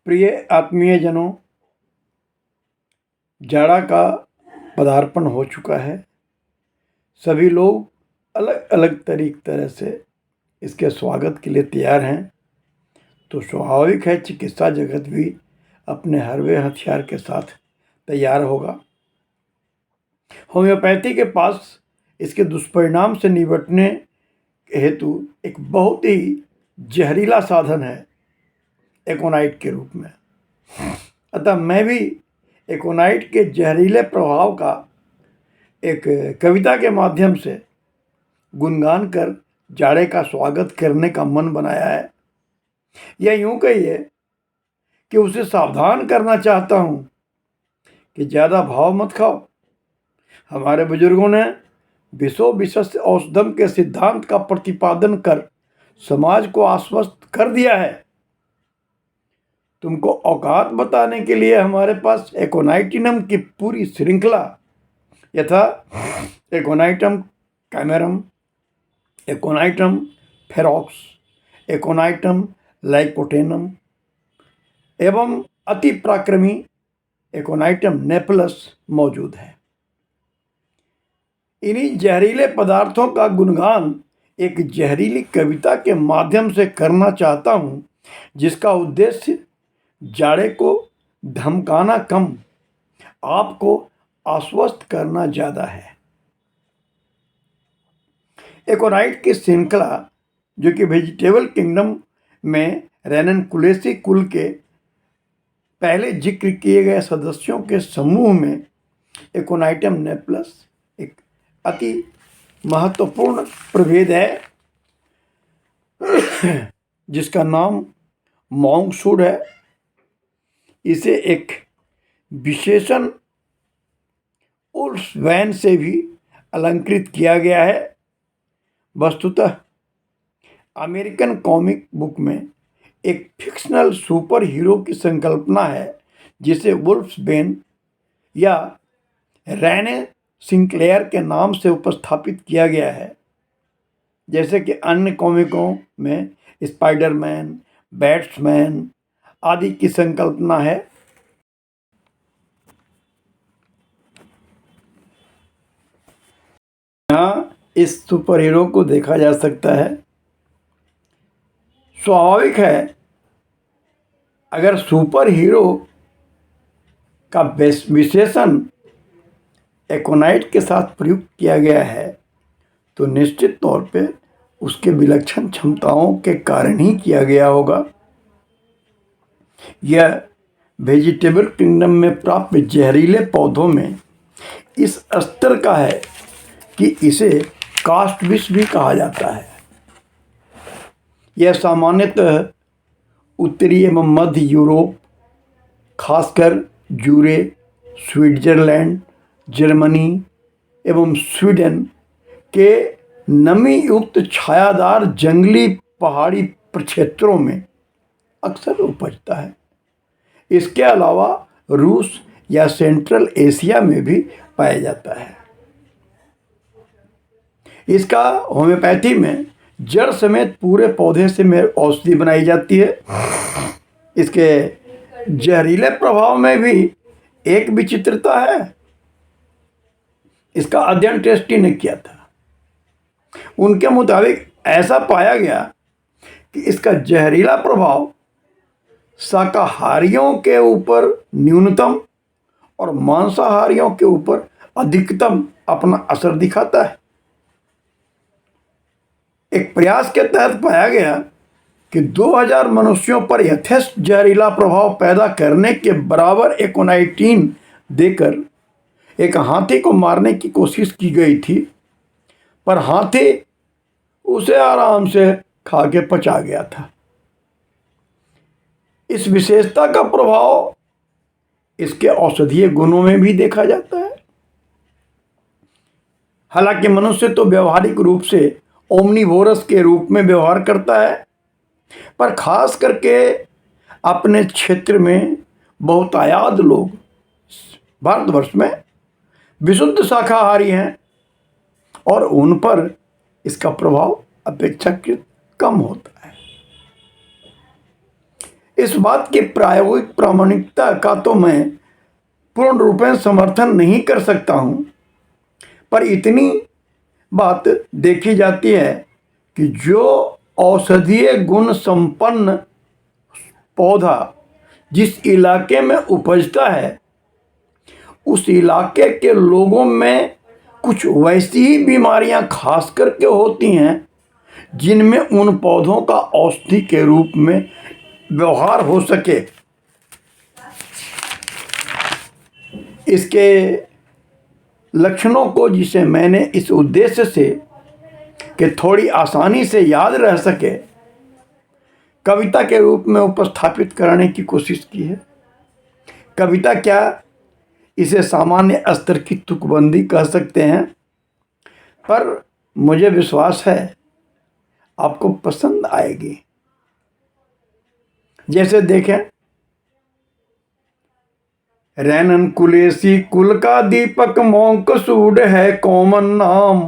प्रिय आत्मीयजनों, जाड़ा का पदार्पण हो चुका है। सभी लोग अलग अलग तरह से इसके स्वागत के लिए तैयार हैं। तो स्वाभाविक है चिकित्सा जगत भी अपने हरवे हथियार के साथ तैयार होगा। होम्योपैथी के पास इसके दुष्परिणाम से निपटने हेतु एक बहुत ही जहरीला साधन है एकोनाइट के रूप में। अतः मैं भी एकोनाइट के जहरीले प्रभाव का एक कविता के माध्यम से गुणगान कर जाड़े का स्वागत करने का मन बनाया है। या यूं कहिए कि उसे सावधान करना चाहता हूं कि ज़्यादा भाव मत खाओ। हमारे बुजुर्गों ने विशो विशस्य औषधम के सिद्धांत का प्रतिपादन कर समाज को आश्वस्त कर दिया है। तुमको औकात बताने के लिए हमारे पास एकोनाइटिनम की पूरी श्रृंखला यथा एकोनाइटम कैमेरम, एकोनाइटम फेरोक्स, एकोनाइटम लाइकोटेनम एवं अति पराक्रमी एकोनाइटम नेपलस मौजूद है। इन्हीं जहरीले पदार्थों का गुणगान एक जहरीली कविता के माध्यम से करना चाहता हूं, जिसका उद्देश्य जाड़े को धमकाना कम, आपको आश्वस्त करना ज़्यादा है। एकोनाइट की श्रृंखला, जो कि वेजिटेबल किंगडम में रेननकुलेसी कुल के पहले जिक्र किए गए सदस्यों के समूह में एकोनाइटम नेपलस एक अति महत्वपूर्ण प्रभेद है, जिसका नाम मॉन्कसूड है। इसे एक विशेषण उल्फवैन से भी अलंकृत किया गया है। वस्तुतः अमेरिकन कॉमिक बुक में एक फिक्शनल सुपर हीरो की संकल्पना है, जिसे वुल्फ्सबेन या रेने सिंक्लेयर के नाम से उपस्थापित किया गया है। जैसे कि अन्य कॉमिकों में स्पाइडरमैन, बैट्समैन आदि की संकल्पना है। यहाँ इस सुपर हीरो को देखा जा सकता है। स्वाभाविक है, अगर सुपर हीरो का विशेषण एकोनाइट के साथ प्रयुक्त किया गया है तो निश्चित तौर पे उसके विलक्षण क्षमताओं के कारण ही किया गया होगा। यह वेजिटेबल किंगडम में प्राप्त जहरीले पौधों में इस स्तर का है कि इसे कास्ट विष भी कहा जाता है। यह सामान्यतः उत्तरी एवं मध्य यूरोप, खासकर यूरे, स्विट्जरलैंड, जर्मनी एवं स्वीडन के नमी युक्त छायादार जंगली पहाड़ी प्रक्षेत्रों में अक्सर उपजता है। इसके अलावा रूस या सेंट्रल एशिया में भी पाया जाता है। इसका होम्योपैथी में जड़ समेत पूरे पौधे से औषधि बनाई जाती है। इसके जहरीले प्रभाव में भी एक विचित्रता है। इसका अध्ययन टेस्टी ने किया था। उनके मुताबिक ऐसा पाया गया कि इसका जहरीला प्रभाव शाकाहारियों के ऊपर न्यूनतम और मांसाहारियों के ऊपर अधिकतम अपना असर दिखाता है। एक प्रयास के तहत पाया गया कि 2000 मनुष्यों पर यथेष्ट जहरीला प्रभाव पैदा करने के बराबर एकोनाइटिन देकर एक हाथी को मारने की कोशिश की गई थी, पर हाथी उसे आराम से खा के पचा गया था। इस विशेषता का प्रभाव इसके औषधीय गुणों में भी देखा जाता है। हालांकि मनुष्य तो व्यवहारिक रूप से ओमनीवोरस के रूप में व्यवहार करता है, पर खास करके अपने क्षेत्र में बहुतायात लोग भारतवर्ष में विशुद्ध शाकाहारी हैं और उन पर इसका प्रभाव अपेक्षाकृत कम होता है। इस बात की प्रायोगिक प्रामाणिकता का तो मैं पूर्ण रूप में समर्थन नहीं कर सकता हूँ, पर इतनी बात देखी जाती है कि जो औषधीय गुण संपन्न पौधा जिस इलाके में उपजता है, उस इलाके के लोगों में कुछ वैसी ही बीमारियां खास करके होती हैं जिनमें उन पौधों का औषधि के रूप में व्यवहार हो सके। इसके लक्षणों को, जिसे मैंने इस उद्देश्य से कि थोड़ी आसानी से याद रह सके, कविता के रूप में उपस्थापित करने की कोशिश की है। कविता क्या, इसे सामान्य स्तर की तुकबंदी कह सकते हैं, पर मुझे विश्वास है आपको पसंद आएगी। जैसे देखें, रैनन कुलेसी कुल का दीपक मोंक सूड है कॉमन नाम,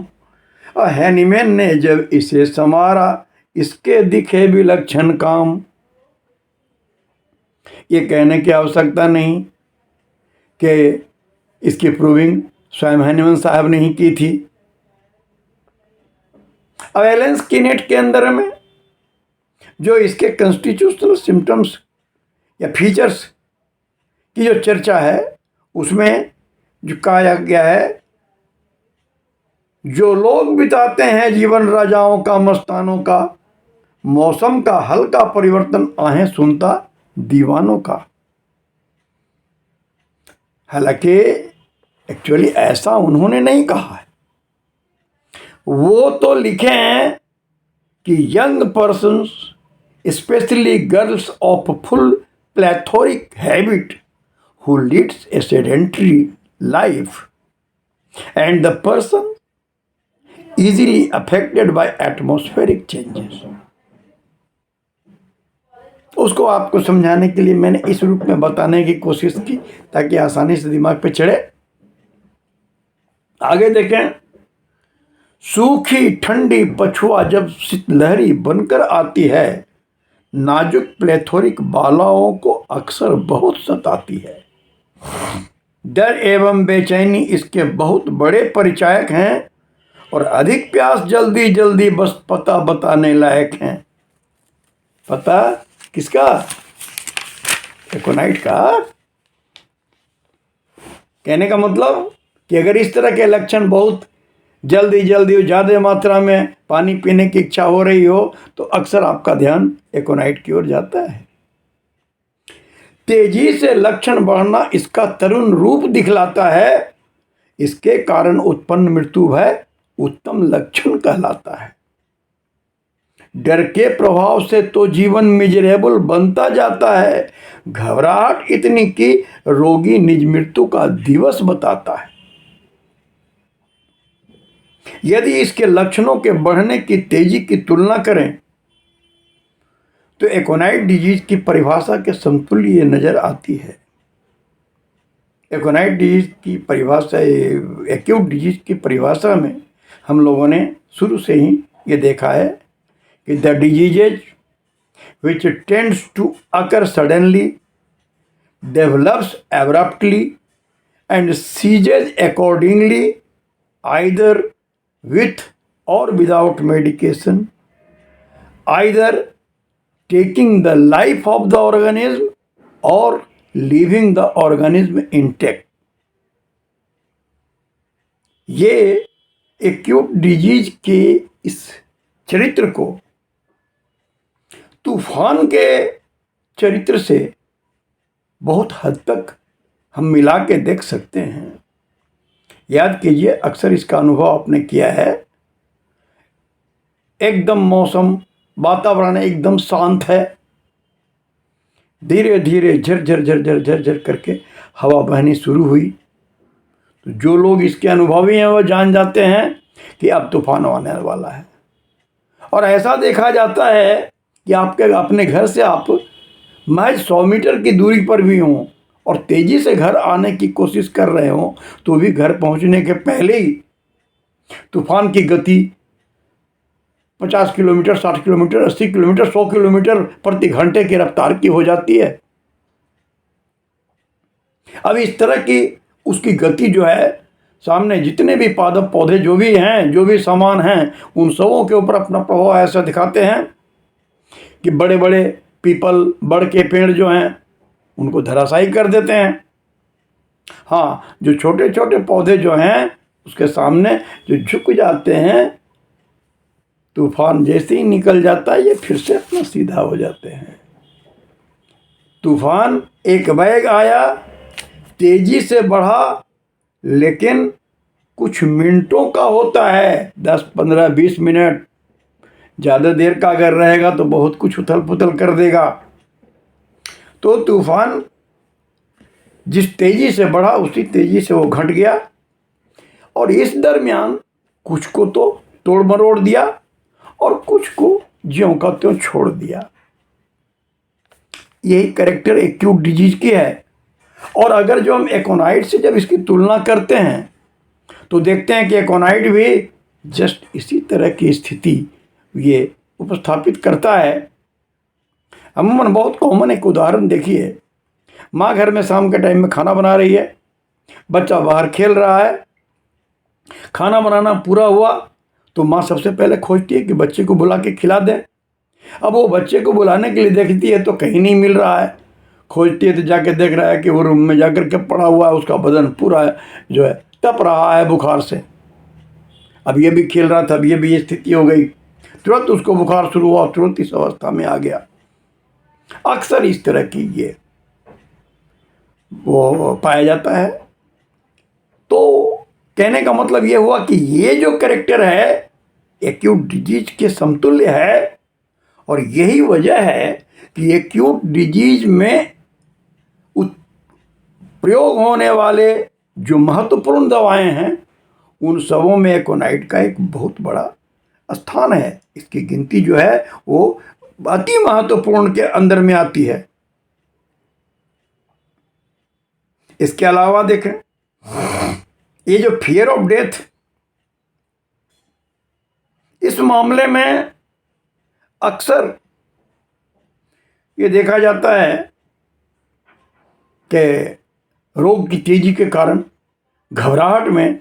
हैनीमैन ने जब इसे संवारा इसके दिखे विलक्षण काम। ये कहने की आवश्यकता नहीं कि इसकी प्रूविंग स्वयं हैनीमैन साहब ने ही की थी। अब एलन स्किनेट के अंदर में जो इसके कॉन्स्टिट्यूशनल सिम्टम्स या फीचर्स की जो चर्चा है, उसमें जो कहा गया है, जो लोग बिताते हैं जीवन राजाओं का मस्तानों का, मौसम का हल्का परिवर्तन आहें सुनता दीवानों का। हालांकि एक्चुअली ऐसा उन्होंने नहीं कहा है, वो तो लिखे हैं कि young persons specially girls of full plethoric habit who leads a sedentary life and the person easily affected by atmospheric changes। उसको आपको समझाने के लिए मैंने इस रूप में बताने की कोशिश की ताकि आसानी से दिमाग पे चढ़े। आगे देखें, सूखी ठंडी पछुआ जब शीतलहरी बनकर आती है, नाजुक प्लेथोरिक बालाओं को अक्सर बहुत सताती है। डर एवं बेचैनी इसके बहुत बड़े परिचायक हैं और अधिक प्यास जल्दी जल्दी बस पता बताने लायक हैं। पता किसका? एकोनाइट का। कहने का मतलब कि अगर इस तरह के लक्षण बहुत जल्दी जल्दी ज़्यादा मात्रा में पानी पीने की इच्छा हो रही हो तो अक्सर आपका ध्यान एकोनाइट की ओर जाता है। तेजी से लक्षण बढ़ना इसका तरुण रूप दिखलाता है, इसके कारण उत्पन्न मृत्यु भय उत्तम लक्षण कहलाता है। डर के प्रभाव से तो जीवन मिजरेबल बनता जाता है, घबराहट इतनी कि रोगी निज मृत्यु का दिवस बताता है। यदि इसके लक्षणों के बढ़ने की तेजी की तुलना करें तो एकोनाइट डिजीज की परिभाषा के समतुल्य ये नजर आती है। एकोनाइट डिजीज की परिभाषा, एक्यूट डिजीज की परिभाषा में हम लोगों ने शुरू से ही ये देखा है कि the diseases which tends to occur suddenly, develops abruptly and ceases accordingly either with or without medication, either taking the life of the organism or leaving the organism intact। ये एक्यूट डिजीज के इस चरित्र को तूफान के चरित्र से बहुत हद तक हम मिला के देख सकते हैं। याद कीजिए, अक्सर इसका अनुभव आपने किया है, एकदम मौसम वातावरण एकदम शांत है, धीरे धीरे झरझर झरझर झरझर करके हवा बहनी शुरू हुई, तो जो लोग इसके अनुभवी हैं वह जान जाते हैं कि अब तूफान आने वाला है। और ऐसा देखा जाता है कि आपके अपने घर से आप महज 100 मीटर की दूरी पर भी हों और तेजी से घर आने की कोशिश कर रहे हो तो भी घर पहुंचने के पहले ही तूफान की गति 50 किलोमीटर, 60 किलोमीटर, 80 किलोमीटर, 100 किलोमीटर प्रति घंटे की रफ्तार की हो जाती है। अब इस तरह की उसकी गति जो है, सामने जितने भी पादप पौधे जो भी हैं, जो भी सामान हैं, उन सबों के ऊपर अपना प्रभाव ऐसा दिखाते हैं कि बड़े बड़े पीपल, बड़ के पेड़ जो हैं उनको धराशायी कर देते हैं। हाँ, जो छोटे छोटे पौधे जो हैं उसके सामने जो झुक जाते हैं, तूफान जैसे ही निकल जाता है ये फिर से अपना सीधा हो जाते हैं। तूफान एक वेग आया, तेजी से बढ़ा, लेकिन कुछ मिनटों का होता है, 10, 15, 20 मिनट। ज़्यादा देर का अगर रहेगा तो बहुत कुछ उथल पुथल कर देगा। तो तूफान जिस तेजी से बढ़ा उसी तेजी से वो घट गया, और इस दरमियान कुछ को तो तोड़ मरोड़ दिया और कुछ को ज्यों का त्यों छोड़ दिया। यही कैरेक्टर एक्यूट डिजीज की है। और अगर जो हम एकोनाइट से जब इसकी तुलना करते हैं तो देखते हैं कि एकोनाइट भी जस्ट इसी तरह की स्थिति ये उपस्थापित करता है। अमूमन बहुत कॉमन एक उदाहरण देखिए, माँ घर में शाम के टाइम में खाना बना रही है, बच्चा बाहर खेल रहा है, खाना बनाना पूरा हुआ तो माँ सबसे पहले खोजती है कि बच्चे को बुला के खिला दें। अब वो बच्चे को बुलाने के लिए देखती है तो कहीं नहीं मिल रहा है, खोजती है तो जाके देख रहा है कि वो रूम में जाकर के पड़ा हुआ है, उसका बदन पूरा जो है तप रहा है बुखार से। अब ये भी खेल रहा था, अब ये भी ये स्थिति हो गई, तुरंत उसको बुखार शुरू हुआ, तुरंत इस अवस्था में आ गया। अक्सर इस तरह की ये वो पाया जाता है। तो कहने का मतलब ये हुआ कि ये जो कैरेक्टर है एक्यूट डिजीज के समतुल्य है, और यही वजह है कि एक्यूट डिजीज में प्रयोग होने वाले जो महत्वपूर्ण दवाएं हैं उन सबों में एकोनाइट का एक बहुत बड़ा स्थान है। इसकी गिनती जो है वो अति महत्वपूर्ण के अंदर में आती है। इसके अलावा देखें, ये जो फियर ऑफ डेथ, इस मामले में अक्सर ये देखा जाता है कि रोग की तेजी के कारण घबराहट में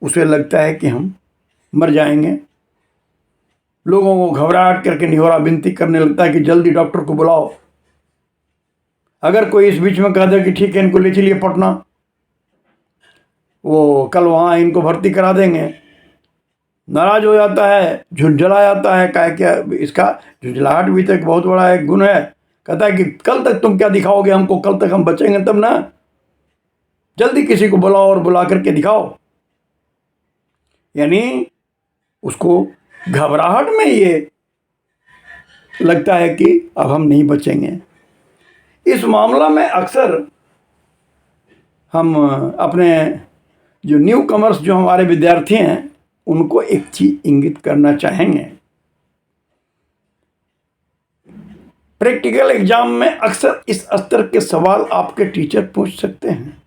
उसे लगता है कि हम मर जाएंगे। लोगों को घबराहट करके निहोरा विनती करने लगता है कि जल्दी डॉक्टर को बुलाओ। अगर कोई इस बीच में कह दे कि ठीक है इनको ले चलिए पटना, वो कल वहाँ इनको भर्ती करा देंगे, नाराज हो जाता है, झुंझला जाता है। क्या इसका झुंझलाहट भी तो एक बहुत बड़ा एक गुण है। कहता है कि कल तक तुम क्या दिखाओगे हमको, कल तक हम बचेंगे तब ना, जल्दी किसी को बुलाओ और बुला करके दिखाओ। यानी उसको घबराहट में ये लगता है कि अब हम नहीं बचेंगे। इस मामला में अक्सर हम अपने जो न्यू कमर्स जो हमारे विद्यार्थी हैं उनको एक चीज इंगित करना चाहेंगे। प्रैक्टिकल एग्जाम में अक्सर इस स्तर के सवाल आपके टीचर पूछ सकते हैं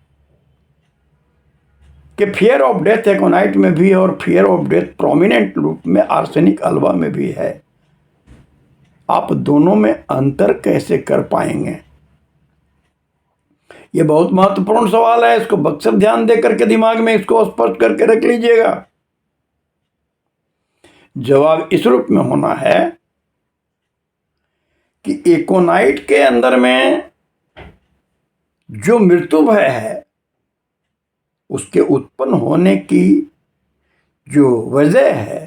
कि फियर ऑफ डेथ एकोनाइट में भी और फियर ऑफ डेथ प्रोमिनेंट रूप में आर्सेनिक अल्वा में भी है, आप दोनों में अंतर कैसे कर पाएंगे? ये बहुत महत्वपूर्ण सवाल है। इसको बक्सर ध्यान दे करके दिमाग में इसको स्पष्ट करके रख लीजिएगा। जवाब इस रूप में होना है कि एकोनाइट के अंदर में जो मृत्यु भय है उसके उत्पन्न होने की जो वजह है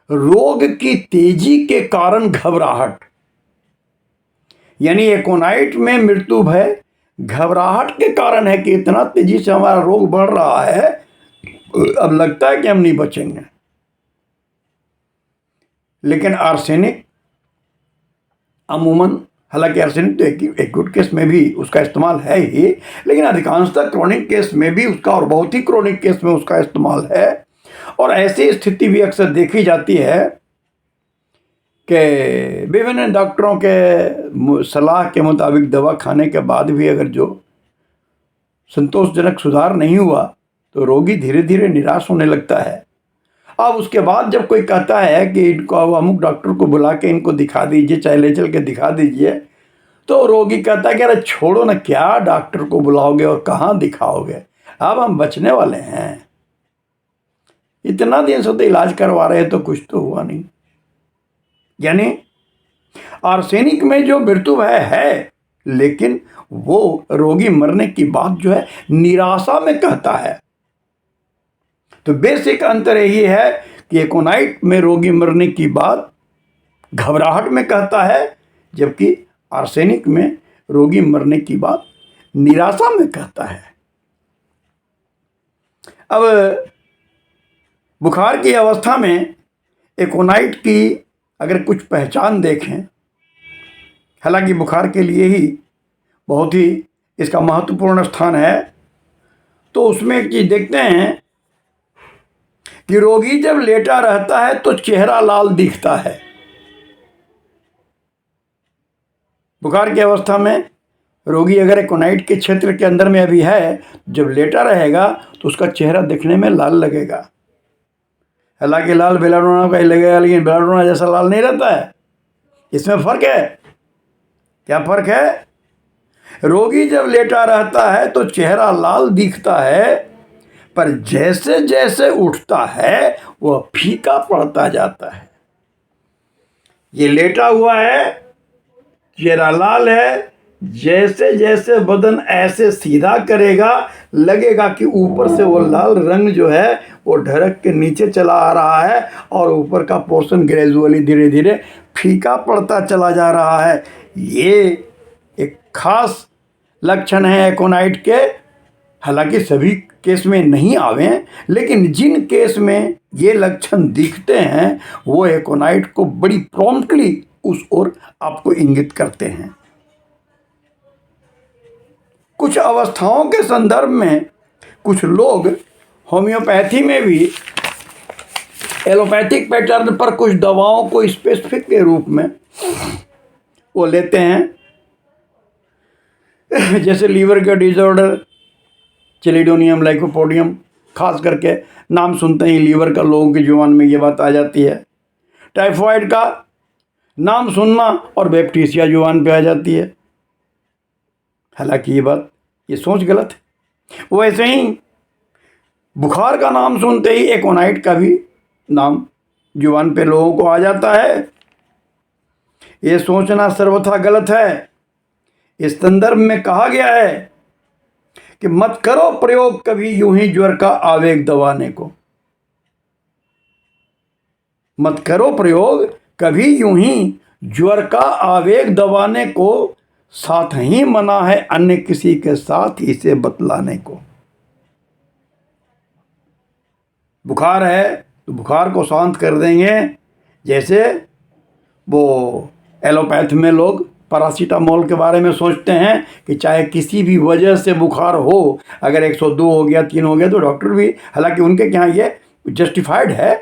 रोग की तेजी के कारण घबराहट, यानी एकोनाइट में मृत्यु भय घबराहट के कारण है कि इतना तेजी से हमारा रोग बढ़ रहा है, अब लगता है कि हम नहीं बचेंगे। लेकिन आर्सेनिक अमूमन, हालांकि आर्सेनिक तो एक्यूट केस में भी उसका इस्तेमाल है ही, लेकिन अधिकांशतः क्रोनिक केस में भी उसका, और बहुत ही क्रोनिक केस में उसका इस्तेमाल है। और ऐसी स्थिति भी अक्सर देखी जाती है कि विभिन्न डॉक्टरों के सलाह के मुताबिक दवा खाने के बाद भी अगर जो संतोषजनक सुधार नहीं हुआ तो रोगी धीरे धीरे निराश होने लगता है। अब उसके बाद जब कोई कहता है कि इनको अमुक डॉक्टर को बुला के इनको दिखा दीजिए, चाहे ले चल के दिखा दीजिए, तो रोगी कहता है कि अरे छोड़ो ना, क्या डॉक्टर को बुलाओगे और कहाँ दिखाओगे, अब हम बचने वाले हैं। इतना दिन से तो इलाज करवा रहे तो कुछ तो हुआ नहीं। यानी आर्सेनिक में जो मृत्यु है, लेकिन वो रोगी मरने की बात जो है निराशा में कहता है। तो बेसिक अंतर यही है कि एकोनाइट में रोगी मरने की बात घबराहट में कहता है, जबकि आर्सेनिक में रोगी मरने की बात निराशा में कहता है। अब बुखार की अवस्था में एकोनाइट की अगर कुछ पहचान देखें, हालांकि बुखार के लिए ही बहुत ही इसका महत्वपूर्ण स्थान है, तो उसमें एक चीज देखते हैं कि रोगी जब लेटा रहता है तो चेहरा लाल दिखता है। बुखार की अवस्था में रोगी अगर एकोनाइट के क्षेत्र के अंदर में अभी है, जब लेटा रहेगा तो उसका चेहरा दिखने में लाल लगेगा। हालांकि लाल बेलाडोना का ही लगेगा, लेकिन बेलाडोना जैसा लाल नहीं रहता है। इसमें फर्क है। क्या फर्क है? रोगी जब लेटा रहता है तो चेहरा लाल दिखता है, पर जैसे जैसे उठता है वह फीका पड़ता जाता है। ये लेटा हुआ है, चेहरा लाल है, जैसे जैसे बदन ऐसे सीधा करेगा लगेगा कि ऊपर से वो लाल रंग जो है वो ढरक के नीचे चला आ रहा है और ऊपर का पोर्शन ग्रेजुअली धीरे धीरे फीका पड़ता चला जा रहा है। ये एक खास लक्षण है एकोनाइट के। हालांकि सभी केस में नहीं आवे, लेकिन जिन केस में ये लक्षण दिखते हैं वो एकोनाइट को बड़ी प्रॉम्प्टली उस ओर आपको इंगित करते हैं। कुछ अवस्थाओं के संदर्भ में कुछ लोग होम्योपैथी में भी एलोपैथिक पैटर्न पर कुछ दवाओं को स्पेसिफिक के रूप में वो लेते हैं। जैसे लीवर का डिसऑर्डर, चिलिडोनियम लाइकोपोडियम, खास करके नाम सुनते ही लीवर का लोगों की जुबान में ये बात आ जाती है। टाइफाइड का नाम सुनना और बैप्टीसिया जुबान पे आ जाती है। हालांकि ये सोच गलत है। वैसे ही बुखार का नाम सुनते ही एकोनाइट का भी नाम जुबान पे लोगों को आ जाता है। ये सोचना सर्वथा गलत है। इस संदर्भ में कहा गया है कि मत करो प्रयोग कभी यूं ही ज्वर का आवेग दबाने को। मत करो प्रयोग कभी यूं ही ज्वर का आवेग दबाने को, साथ ही मना है अन्य किसी के साथ इसे बतलाने को। बुखार है तो बुखार को शांत कर देंगे, जैसे वो एलोपैथ में लोग पैरासीटामोल के बारे में सोचते हैं कि चाहे किसी भी वजह से बुखार हो, अगर 102 हो गया, 3 हो गया, तो डॉक्टर भी, हालांकि उनके यहाँ ये जस्टिफाइड है,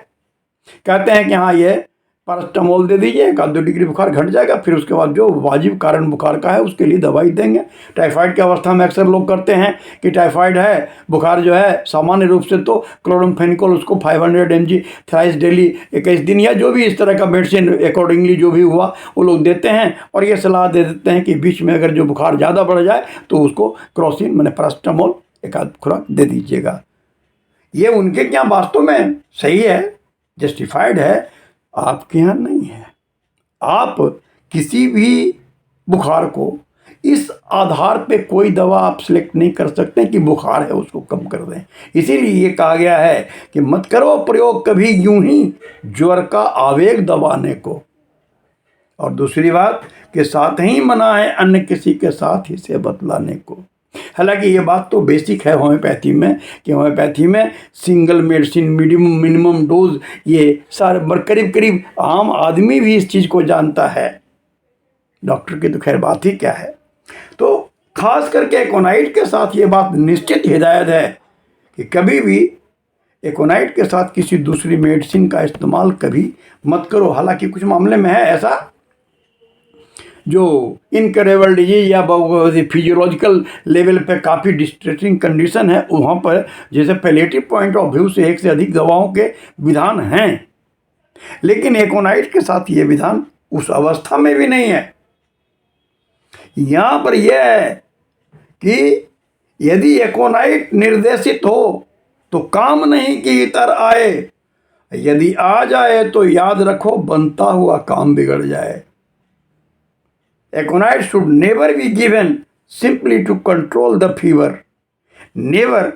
कहते हैं कि हाँ ये पैरासीटामोल दे दीजिए, 1-2 डिग्री बुखार घट जाएगा, फिर उसके बाद जो वाजिब कारण बुखार का है उसके लिए दवाई देंगे। टाइफाइड की अवस्था में अक्सर लोग करते हैं कि टाइफाइड है, बुखार जो है सामान्य रूप से तो क्लोरमफेनिकोल उसको 500 mg थ्राइस डेली 21 दिन या जो भी इस तरह का मेडिसिन अकॉर्डिंगली जो भी हुआ वो लोग देते हैं, और ये सलाह दे देते हैं कि बीच में अगर जो बुखार ज़्यादा बढ़ जाए तो उसको क्रॉसिन मैंने पैरासीटामोल 1-आध खुराक दे दीजिएगा। ये उनके क्या वास्तव में सही है, जस्टिफाइड है, आपके यहाँ नहीं है। आप किसी भी बुखार को इस आधार पे कोई दवा आप सिलेक्ट नहीं कर सकते कि बुखार है उसको कम कर दें। इसीलिए ये कहा गया है कि मत करो प्रयोग कभी यूं ही ज्वर का आवेग दबाने को। और दूसरी बात कि साथ ही मना है अन्य किसी के साथ इसे बतलाने को। हालांकि ये बात तो बेसिक है होम्योपैथी में कि होम्योपैथी में सिंगल मेडिसिन, मिनिमम डोज, ये सारे करीब करीब आम आदमी भी इस चीज़ को जानता है, डॉक्टर की तो खैर बात ही क्या है। तो खास करके एकोनाइट के साथ ये बात निश्चित हिदायत है कि कभी भी एकोनाइट के साथ किसी दूसरी मेडिसिन का इस्तेमाल कभी मत करो। हालांकि कुछ मामले में है ऐसा जो इनकरेबल डिजीज या फिजियोलॉजिकल लेवल पे काफ़ी डिस्ट्रेसिंग कंडीशन है, वहाँ पर जैसे पैलेटिव पॉइंट ऑफ व्यू से एक से अधिक दवाओं के विधान हैं, लेकिन एकोनाइट के साथ ये विधान उस अवस्था में भी नहीं है। यहाँ पर यह है कि यदि एकोनाइट निर्देशित हो तो काम नहीं की इतर आए, यदि आ जाए तो याद रखो बनता हुआ काम बिगड़ जाए। Aconite should never be given simply to control the fever, never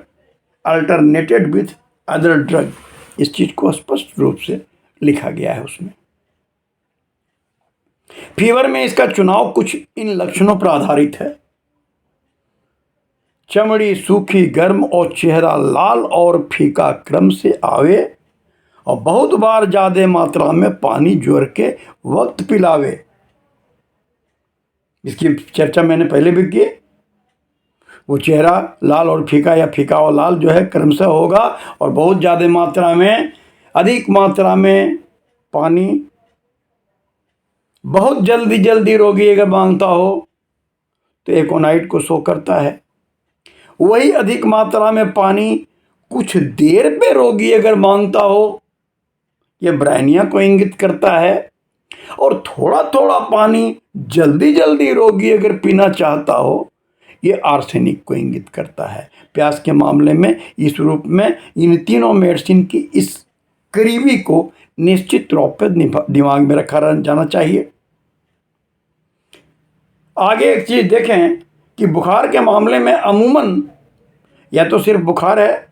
alternated with other drug. इस चीज को स्पष्ट रूप से लिखा गया है उसमें। फीवर में इसका चुनाव कुछ इन लक्षणों पर आधारित है: चमड़ी सूखी गर्म और चेहरा लाल और फीका क्रम से आवे, और बहुत बार ज्यादा मात्रा में पानी जोड़ के वक्त पिलावे। इसकी चर्चा मैंने पहले भी की। वो चेहरा लाल और फीका या फीका और लाल जो है क्रमशः होगा, और बहुत ज़्यादा मात्रा में, अधिक मात्रा में पानी, बहुत जल्दी जल्दी रोगी अगर मांगता हो तो एकोनाइट को शो करता है। वही अधिक मात्रा में पानी कुछ देर पे रोगी अगर मांगता हो, यह ब्रायनिया को इंगित करता है। और थोड़ा थोड़ा पानी जल्दी जल्दी रोगी अगर पीना चाहता हो, ये आर्सेनिक को इंगित करता है। प्यास के मामले में इस रूप में इन तीनों मेडिसिन की इस करीबी को निश्चित रूप पर दिमाग में रखा जाना चाहिए। आगे एक चीज देखें कि बुखार के मामले में अमूमन या तो सिर्फ बुखार है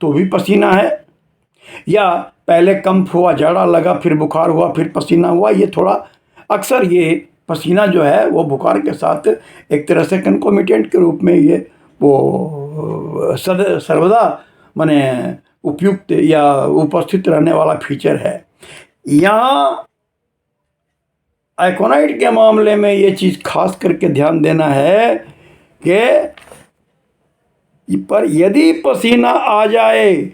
तो भी पसीना है, या पहले कंफ हुआ, जाड़ा लगा, फिर बुखार हुआ, फिर पसीना हुआ। ये थोड़ा अक्सर ये पसीना जो है वो बुखार के साथ एक तरह से कंकोमिटेंट के रूप में ये वो सर्वदा माने उपयुक्त या उपस्थित रहने वाला फीचर है। यहाँ एकोनाइट के मामले में ये चीज़ खास करके ध्यान देना है कि पर यदि पसीना आ जाए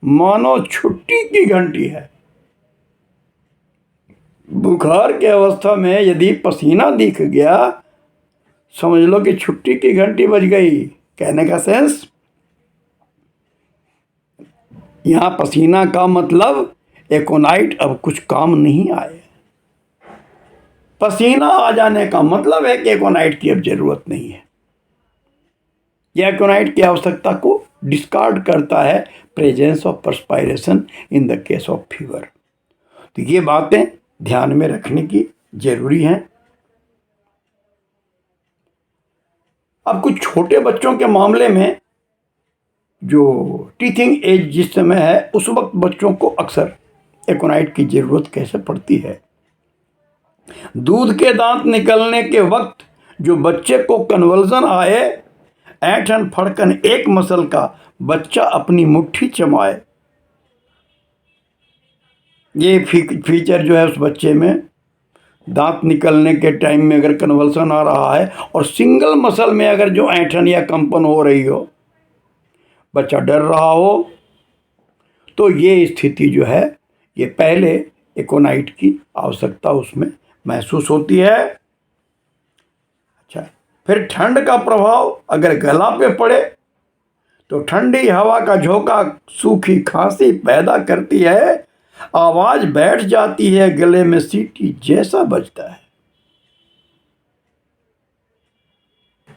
मानो छुट्टी की घंटी है। बुखार के अवस्था में यदि पसीना दिख गया, समझ लो कि छुट्टी की घंटी बज गई। कहने का सेंस, यहां पसीना का मतलब एकोनाइट अब कुछ काम नहीं आए। पसीना आ जाने का मतलब है कि एकोनाइट की अब जरूरत नहीं है। यह एकोनाइट की आवश्यकता को डिस्कार्ड करता है presence of perspiration in the case of fever. तो ये बातें ध्यान में रखने की जरूरी हैं। अब कुछ छोटे बच्चों के मामले में जो टीथिंग एज जिस समय है, उस वक्त बच्चों को अक्सर एकोनाइट की जरूरत कैसे पड़ती है। दूध के दांत निकलने के वक्त जो बच्चे को कन्वल्जन आए, ऐंठन फड़कन एक मसल का बच्चा अपनी मुट्ठी चमाए, ये फीचर जो है उस बच्चे में दांत निकलने के टाइम में अगर कन्वल्सन आ रहा है और सिंगल मसल में अगर जो ऐंठन या कंपन हो रही हो, बच्चा डर रहा हो, तो ये स्थिति जो है ये पहले एकोनाइट की आवश्यकता उसमें महसूस होती है। अच्छा, फिर ठंड का प्रभाव अगर गला पे पड़े तो ठंडी हवा का झोंका सूखी खांसी पैदा करती है, आवाज बैठ जाती है गले में, सीटी जैसा बजता है।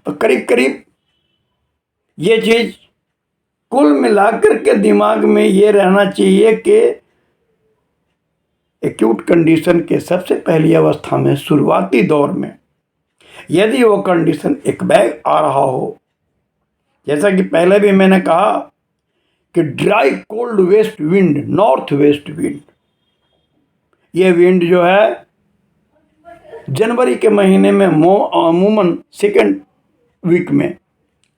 तो करीब करीब ये चीज कुल मिलाकर के दिमाग में ये रहना चाहिए कि एक्यूट कंडीशन के सबसे पहली अवस्था में, शुरुआती दौर में, यदि वो कंडीशन एक बैग आ रहा हो, जैसा कि पहले भी मैंने कहा कि dry cold west wind, north west wind, ये विंड जो है जनवरी के महीने में अमूमन सेकेंड वीक में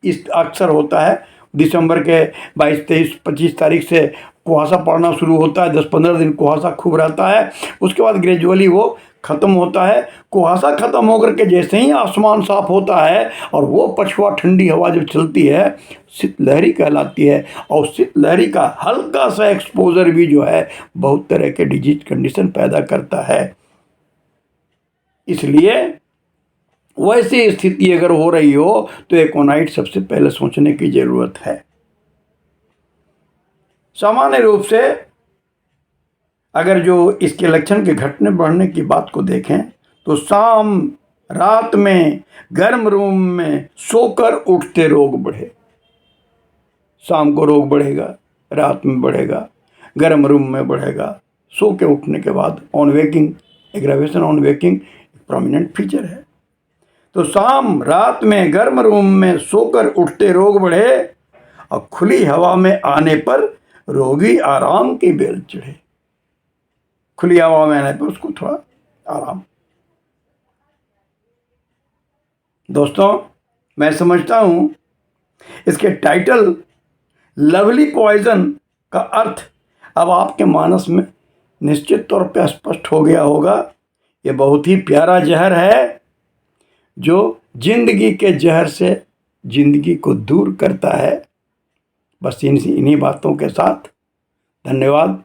इस अक्सर होता है। दिसंबर के 22, 23, 25 तारीख से कुहासा पड़ना शुरू होता है। 10-15 दिन कुहासा खूब रहता है, उसके बाद ग्रेजुअली वो ख़त्म होता है। कुहासा ख़त्म होकर के जैसे ही आसमान साफ होता है और वो पछुआ ठंडी हवा जब चलती है, शीतलहरी कहलाती है। और शीतलहरी का हल्का सा एक्सपोजर भी जो है बहुत तरह के डिजीज कंडीशन पैदा करता है। इसलिए वैसी स्थिति अगर हो रही हो तो एकोनाइट सबसे पहले सोचने की जरूरत है। सामान्य रूप से अगर जो इसके लक्षण के घटने बढ़ने की बात को देखें तो शाम रात में गर्म रूम में सोकर उठते रोग बढ़े। शाम को रोग बढ़ेगा, रात में बढ़ेगा, गर्म रूम में बढ़ेगा, सो के उठने के बाद on waking, aggravation on waking prominent feature है। तो शाम रात में गर्म रूम में सोकर उठते रोग बढ़े और खुली हवा में आने पर रोगी आराम की बेल चढ़े। खुली हवा में आने पर उसको थोड़ा आराम। दोस्तों, मैं समझता हूं इसके टाइटल लवली पॉइजन का अर्थ अब आपके मानस में निश्चित तौर पर स्पष्ट हो गया होगा। ये बहुत ही प्यारा जहर है जो जिंदगी के जहर से जिंदगी को दूर करता है। बस इन्हीं बातों के साथ धन्यवाद।